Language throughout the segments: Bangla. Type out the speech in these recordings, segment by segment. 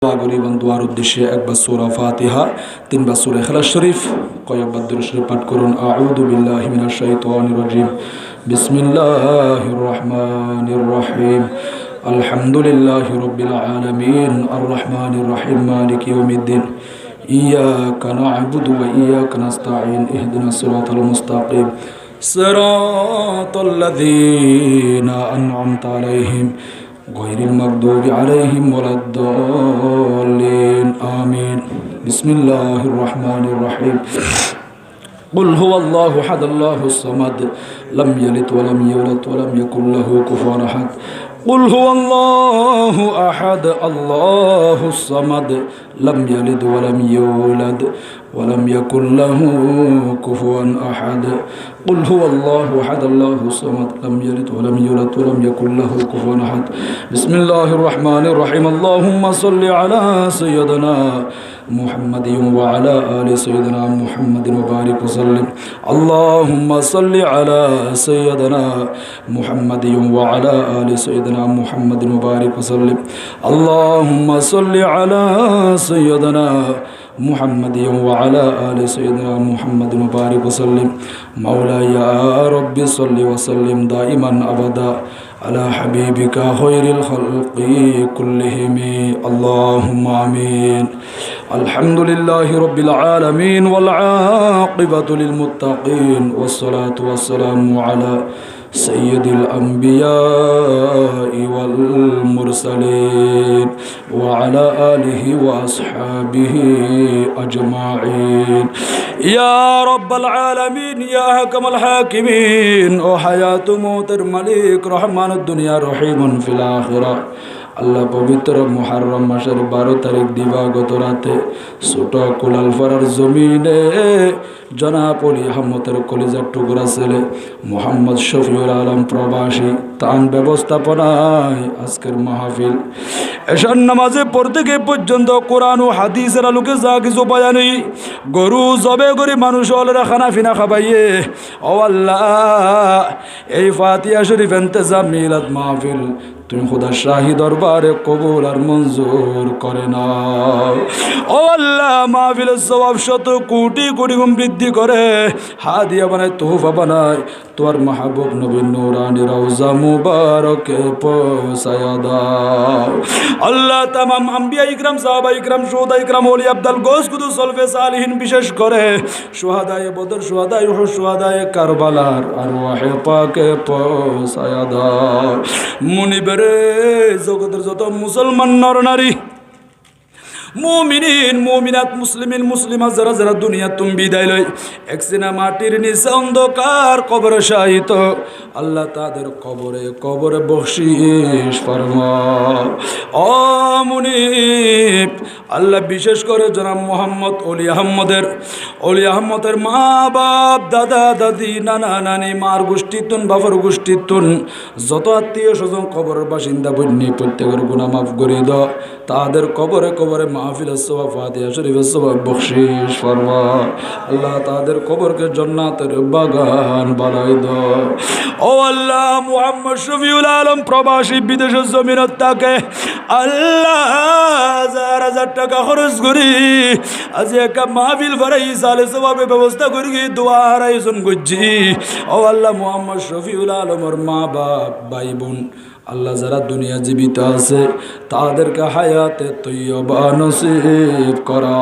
দোয়া করি এবং দোয়ার উদ্দেশ্যে একবার সূরা ফাতিহা, তিনবার সূরা ইখলাস শরীফ, কয়েকবার দুরূদ শরীফ পাঠ করুন। আউযু বিল্লাহি মিনাশ শাইতানির রাজিম। বিসমিল্লাহির রহমানির রহিম। আলহামদুলিল্লাহি রাব্বিল আলামিন আর রহমানির রহিম মালিকি ইয়াউমিদ্দিন। ইয়্যাকা না'বুদু ওয়া ইয়্যাকা নাস্তাঈন। ইহদিনাস সিরাতাল মুস্তাকিম। সিরাতাল লাযীনা আন'আমতা আলাইহিম গায়রিল মাগদুবি আলাইহিম ওয়ালাদ-দাল্লিন। আমিন। বিসমিল্লাহির রহমানির রহিম। قل هو الله أحد الله الصمد لم يلد ولم يولد ولم يكن له كفوا أحد قل هو الله أحد الله الصمد لم يلد ولم يولد ولم يكن له كفوا أحد قل هو الله أحد الله الصمد لم يلد ولم يولد ولم يكن له كفوا أحد بسم الله الرحمن الرحيم اللهم صل على سيدنا محمد وعلى آل سيدنا محمد وبارك وسلم اللهم صل على سيدنا محمد وعلى آل سيدنا محمد وبارك وسلم اللهم صل على سيدنا محمد وعلى آل سيدنا محمد وبارك وسلم مولاي يا رب صل وسلم دائما أبدا على حبيبك خير الخلق كلهم اللهم آمين الحمد لله رب العالمين والعاقبة للمتقين والصلاة والسلام على سيد الأنبياء والمرسلين وعلى آله وأصحابه أجمعين يا رب العالمين يا حكم الحاكمين وحياة موت الملك رحمن الدنيا رحيم في الآخرة আল্লাহ পবিত্র মুহররম মাসের 12 তারিখ দিবাগত রাতে ছোট কুলালপাড়ার জমিনে জনাব ওলি আহমদের কলিজার টুকরা ছেলে মোহাম্মদ শফিউল আলম প্রবাসী তান ব্যবস্থাপনায় আজকের মাহফিল এশার নামাজে পড়তে গিয়ে পর্যন্ত কোরআন ও হাদিসের আলোকে যা কিছু বয়ানি গরু জবে করে মানুষ হলেরা খানা ফিনা খাবাইয়ে ও আল্লাহ এই ফাতিহা শরীফ ইন্তেজাম মিলাদ মাহফিল তুমি খুদার শাহী দরবারে কবুল আর মঞ্জুর করে নাও ও আল্লাহ মাহফিলের সওয়াব শত কোটি কোটি গুণ বৃদ্ধি করে হাদিয়া বানায় তোহফা বানায় তোমার মাহবুব নবীর নূরানি রওজা মুবারকে পৌঁছায়া দাও আল্লাহ তামাম আম্বিয়া ইকরাম সাহাবা ইকরাম শুহাদা ইকরাম ওলি আব্দাল গোস কুদুস সলফে সালিহিন বিশেষ করে শুহাদায়ে বদর শুহাদায়ে উহুদ শুহাদায়ে কারবালার আরওয়াহে পাকে পৌঁছায়া দাও মুনিবের জগতের যত মুসলমান নর নারী মুমিনিন মুমিনাত মুসলিমিন মুসলিমাত যারা যারা দুনিয়া তুমি বিদায় লই একসিনা মাটির নিচে অন্ধকার কবরে শায়িত আল্লাহ তাদের কবরে বখশিশ ফরমাও ও মুনিব আল্লাহ বিশেষ করে জনাব মোহাম্মদ অলি আহমদের মা বাপ দাদা দাদি নানা নানি মার গোষ্ঠীতুন বাবার গোষ্ঠীতুন যত আত্মীয় স্বজন কবরের বাসিন্দা বন্যি প্রত্যেকের গুনাহ মাফ করে দাও তাদের কবরে কবরে মাহফিলের সওয়াব ফাতিহা শরীফের সওয়াব বখশিশ ফরমাও আল্লাহ তাদের কবরকে জান্নাতের বাগান বানাই দাও ও আল্লাহ মুহাম্মদ শফিউল আলম প্রবাসী বিদেশের জমিনত তাকে আল্লাহ হাজার হাজার টাকা খরচ করি আজ একটা মাহফিল ভরাই সালে সওয়াবের ব্যবস্থা করি দোয়ার আয়োজন করছি ও আল্লাহ মুহাম্মদ শফিউল আলমের মা বাপ ভাই বোন আল্লাহ যারা দুনিয়া জীবিত আছে তাদেরকে হায়াতে তৈয়বা নসিব করা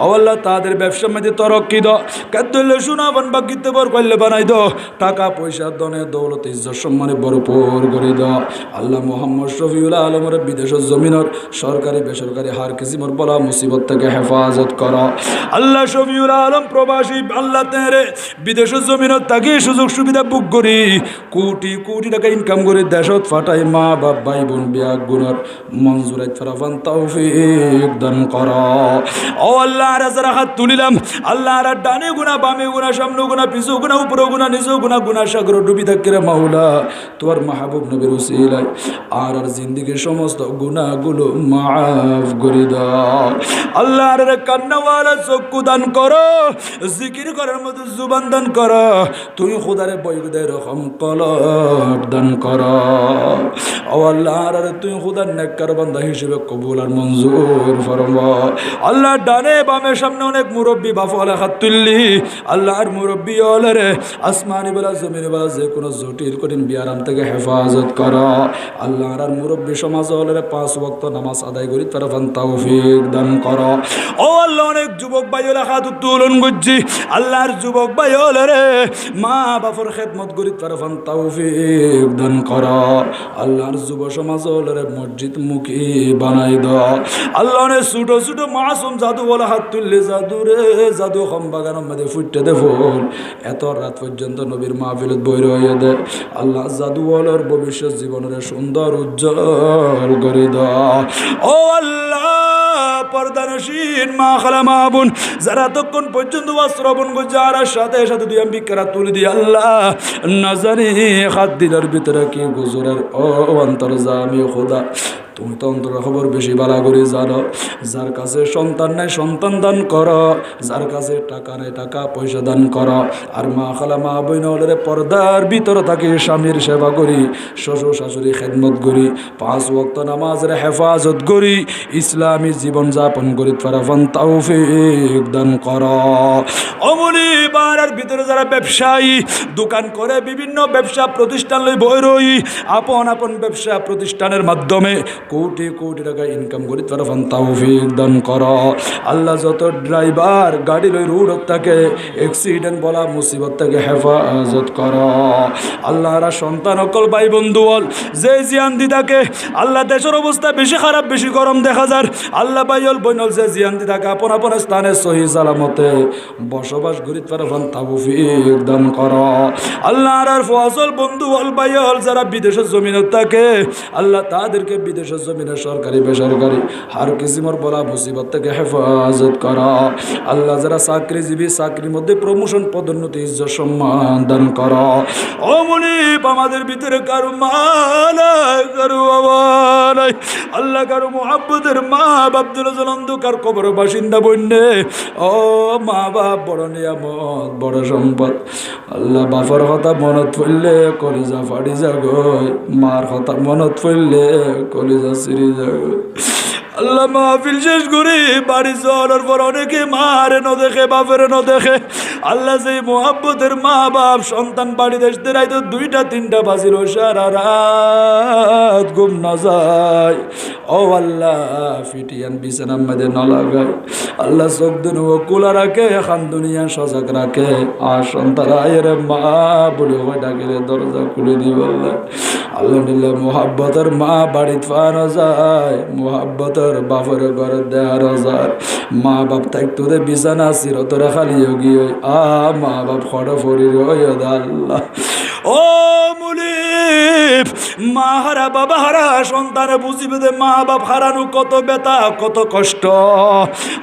ও আল্লাহ তাদের ব্যবসার মধ্যে তরক্কি দাও কাদ্দুল্লাহ সুনাবান বাকিতে বর কইলে বানাই দাও টাকা পয়সা ধনে দৌলত ইজ্জত সম্মানে ভরপুর করে দাও আল্লাহ মুহাম্মদ শফিউল আলমের বিদেশের জমিনের সরকারি বেসরকারি হার কিসিমের বলা মুসিবত থেকে হেফাজত করা আল্লাহ শফিউল আলম প্রবাসী আল্লাহ তেরে বিদেশের জমিনের তাকে সুযোগ সুবিধা বুক করি কোটি কোটি টাকা ইনকাম করে দেশত ফাটাই মা বাপ ভাই বোন বিয়া গুণর মঞ্জুরাত ফরাফান তৌফিক দান করা ও আল্লাহ রাজার হাত তুলিলাম আল্লাহ রা ডানে গুনাহ বামে গুনাহ সামনে গুনাহ পিছু গুনাহ উপরে গুনাহ নিচে গুনাহ গুনাহ সাগর ডুবি থাকিরে মাওলা তোমার মাহবুব নবীর উসিলায় আর জিন্দেগীর সমস্ত গুনাহগুলো মাফ করে দাও আল্লাহ রে কান্নাওয়ালা চক্ষু দান করো জিকির করার মতো জুবান দান করো তুই খোদারে বৈগুদে রকম কলব দান করো ও আল্লাহ আর তুই খুদার নেককার বান্দা হিসেবে কবুল আর মঞ্জুর ফরমা আল্লাহ ডানে বামে সামনে অনেক মুরব্বী বাফলে হাত তুললি আল্লাহ আর মুরব্বী হলে আসমানি বেলা জমিনে বেলা যে কোনো জটিল কঠিন বিয়ারাম থেকে হেফাজত করা আল্লাহ আর মুরব্বী সমাজ হলে 5 ওয়াক্ত নামাজ আদায় করি তারা ফান তৌফিক দান করা ও আল্লাহ অনেক যুবক ভাই হলে হাত উত্তোলন করছি আল্লাহর যুবক ভাই হলে রে মা বাপর খেদমত করি তারা ফান তৌফিক দান করা আল্লাহর যুব সমাজ হলে রে মসজিদ মুখী বানাই দাও আল্লাহ অনেক ছোট ছোট মাসুম জাদু বলে হাত তুললে জাদু রে জাদু কম বাগানের মধ্যে ফুটতে দে ফুল এত রাত পর্যন্ত নবীর মাহফিলত বই রয়ে দে আল্লাহ জাদু বলার ভবিষ্যৎ জীবনের সুন্দর উজ্জ্বল করে দাও ও আল্লাহ পর্দানসীন মা খালা মা বোন যারা তখন পর্যন্ত শ্রবণ করছে আর সাথে সাথে দুই বিকারা তুলে দিয়ে আল্লাহ না জানি হাত দিলের ভিতরে কি গুজরের ও অন্তর জামি খোদা তুমি তো অন্তর খবর বেশি বালা করে জানো যার কাছে সন্তান নাই সন্তান দান করো যার কাছে টাকা নেই টাকা পয়সা দান করো আর মা খালা মা বোন হলে পর্দার ভিতরে থাকি স্বামীর সেবা করি শ্বশুর শাশুড়ি খেদমত করি 5 ওয়াক্ত নামাজের হেফাজত করি ইসলামী জীবন যাপন করি ফারাফান তৌফিক দান করো অমনি বাড়ার ভিতরে যারা ব্যবসায়ী দোকান করে বিভিন্ন ব্যবসা প্রতিষ্ঠান লই বই রই আপন আপন ব্যবসা প্রতিষ্ঠানের মাধ্যমে কোটি কোটি টাকা ইনকাম করি তারা ফান তৌফিক দান করো আল্লাহ যত ড্রাইভার গাড়ি লই রোড থাকে অ্যাক্সিডেন্ট বলা মুসিবত থেকে হেফাজত করো আল্লাহরা সন্তান অকল ভাই বন্ধু বল যে জিয়ান দি থাকে আল্লাহ দেশের অবস্থা বেশি খারাপ বেশি গরম দেখা যায় আল্লাহ ভাইল বইনল যে জিয়ান দি থাকে আপন আপন স্থানে সহি সালামতে বসবাস করি তারা ফান তৌফিক দান করো আল্লাহর ফজল বন্ধু বল ভাইল যারা বিদেশের জমিনে থাকে আল্লাহ তাদেরকে বিদেশের জমিনে সরকারি বেসরকারি হার কিসিমর বলা মুসিবত থেকে হেফাজত করা আল্লাহ যারা চাকরিজীবী চাকরির মধ্যে প্রমোশন পদোন্নতি ইজ্জত সম্মান দান করা ও মুনিব আমাদের ভিতরে কারো মালাই কারো বাবা নাই আল্লাহ কারো মুহাব্বতের মা আব্দুল অন্ধকার কবর বাসিন্দা বন্যে ও মা বাপ বড় নিয়ামত বড় সম্পদ আল্লাহ বাবার কথা মনত পড়লে কলিজা ফাড়ি যাগয় মার কথা মনত পড়লে কলিজা সিরি যাগয় আল্লাহ মাহফিল শেষ করি বাড়ি যাওয়ার পর অনেকে মারে ন দেখে বাপের ন দেখে আল্লাহ সেই মোহাব্বতের মা বাপ সন্তান বাড়ি দেখতে রাইতো 2টা 3টা বাজিল সারা রাত ঘুম না যায় ও আল্লাহ ফিটিয়ান বিছানার মধ্যে ন লাগায় আল্লাহ চোখ দুনো কুলা রাখে খান দুনিয়া সজাগ রাখে আর সন্তান আয়ের মা বলে ওই ডাকিলে দরজা খুলে দিব আল্লাহ নিলে মোহাব্বতের মা বাড়িত পানো যায় মোহাব্বতের বাপের ঘরে দেওয়ার যায় মা বাপ থাকতো দে বিছানা চিরতরে খালি গিয়ে মা বাপ খড়ে ফরি আল্লাহ ও মুনিব মা হারা বাবা হারা সন্তানে বুঝিবে দে মা বাপ হারানো কত ব্যথা কত কষ্ট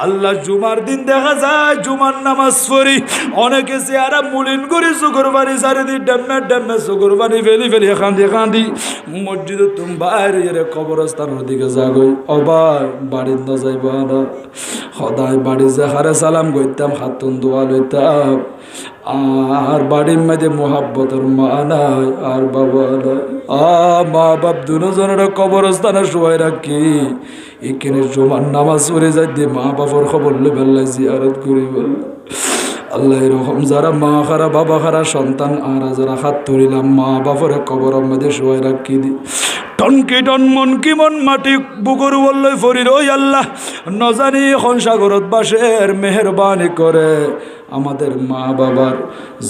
আল্লাহ জুমার দিন দেখা যায় জুমার নামাজ পড়ি অনেকে চেহারা মুলিন করি চোখের বাড়ি চারিদিন ডেমে ডেমে চোখের বাড়ি ফেলি ফেলি কান্দি কান্দি মসজিদে তুমি বাইরে কবরস্থানের দিকে যাগই অবাই বাড়ির না যাইবা না সদায় বাড়ি যে হারে সালাম করতাম হাতুন দোয়া লইতাম আর বাড়ির মাঝে মোহাব্বতের মা নাই আর বাবা নাই মা বাপ দুজনের কবরস্থানে শুয়াই রাখি এখানে জমার নামাজ পড়ে যাই দিয়ে মা বাবার খবর লে বেল্লাই জিয়ারত করি বল আল্লাহ এরকম যারা মা খারা বাবা খারা সন্তান আর যারা হাত তুলিলাম মা বাবার কবরের মধ্যে শুয়াই রাখি দি টনকি টন মন কি মন মাটি বুকুর বললই ফরির ওই আল্লাহ নজানি এখন সাগরত বাসের মেহরবানি করে আমাদের মা বাবার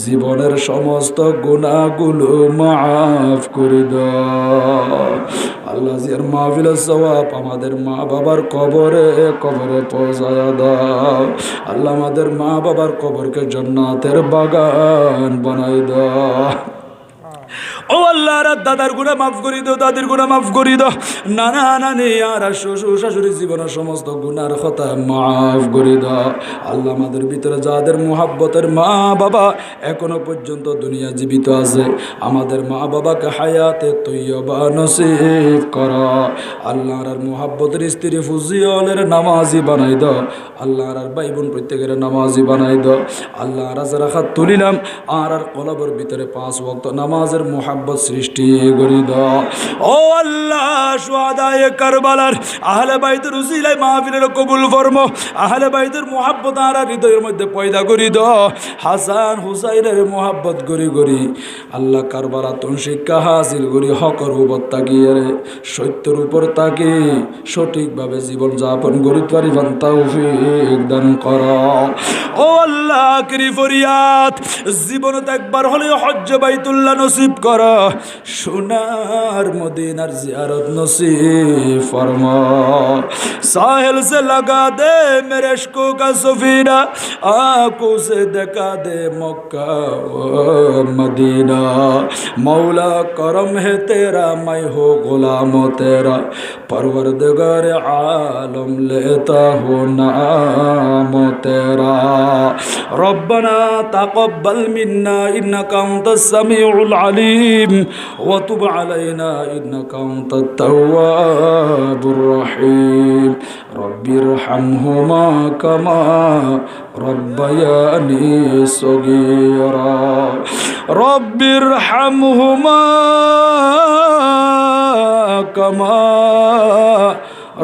জীবনের সমস্ত গুনাহগুলো মাফ করে দাও আল্লাহ জিয়ার মাহফিলের সওয়াব আমাদের মা বাবার কবরে কবরে পৌঁছায়া দাও আল্লাহ আমাদের মা বাবার কবরকে জান্নাতের বাগান বানাই দাও ও আল্লাহ দাদার গুনাহ মাফ করে দাও দাদির গুনাহ মাফ করে দাও নানা নানি আর শ্বশুর শাশুড়ির জীবনের সমস্ত গুনার কথা মাফ করে দাও আল্লাহ আমাদের ভিতরে যাদের মুহাব্বতের মা বাবা এখনো পর্যন্ত দুনিয়া জীবিত আছে আমাদের মা বাবাকে হায়াতে তৈয়বা নসিব করো আল্লাহর আর মুহাব্বতের স্ত্রী ফুজিয়লের নামাজি বানাই দাও আল্লাহর আর ভাই বোন প্রত্যেকের নামাজি বানাই দাও আল্লাহ আর যারা হাত তুলিলাম আর কলবের ভিতরে 5 ওয়াক্ত নামাজের মুহাব্বত মোহাব্বত সৃষ্টি করি দাও। ও আল্লাহ, শুহাদায়ে কারবালার আহলে বাইতের উসিলায় মাহফিলের কবুল ফরমাও। আহলে বাইতের মোহাব্বত আর হৃদয়ের মধ্যে পয়দা করি দাও। হাসান হুসাইনের মোহাব্বত করি করি আল্লাহ কারবালা তুন শিক্ষা হাসিল করি, হকর উপর তাকিয়ে সত্যের উপর তাকি সঠিকভাবে জীবন যাপন করি পারি তৌফিক দান করো। ও আল্লাহ, আখিরি ফরিয়াদ, জীবনত একবার হলেও হজ্জ বাইতুল্লাহ নসিব করো, সোনার মদিনার জিয়ারত নসিব ফরমাও। साहिल से लगा दे मेरे इश्कों का सफीना, आंखों से दिखा दे मक्का व मदीना। मौला करम है तेरा, मैं हो गुलाम तेरा, परवरदिगार आलम लेता हूँ नाम तेरा। रब्बना तक़ब्बल मिन्ना इन्नका अंतस समीउल अलीम व तुब अलैना इन्नका अंतत तव्वाबुर रहीम। रब्बिरहमहुमा कमा रब्बयानी सगीरा। रब्बिरहमहुमा कमा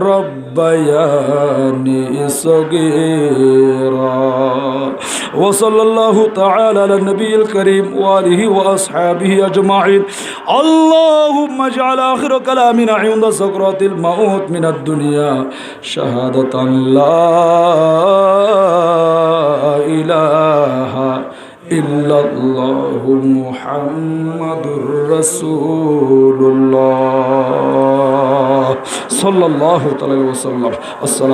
रब्बयानी सगीरा। वसल्लल्लाहु तआला अला नबील करीम व आलिहि व अस्हाबिहि अजमाइन। अल्लाहुम्मा इजअल आखिर कलामिना इंदा सकरातिल मौत मिनद दुनिया शहादतन ला इलाहा इल्लल्लाहु मुहम्मदुर रसूलुल्लाह सल्लल्लाहु अलैहि वसल्लम। अस्सलाम।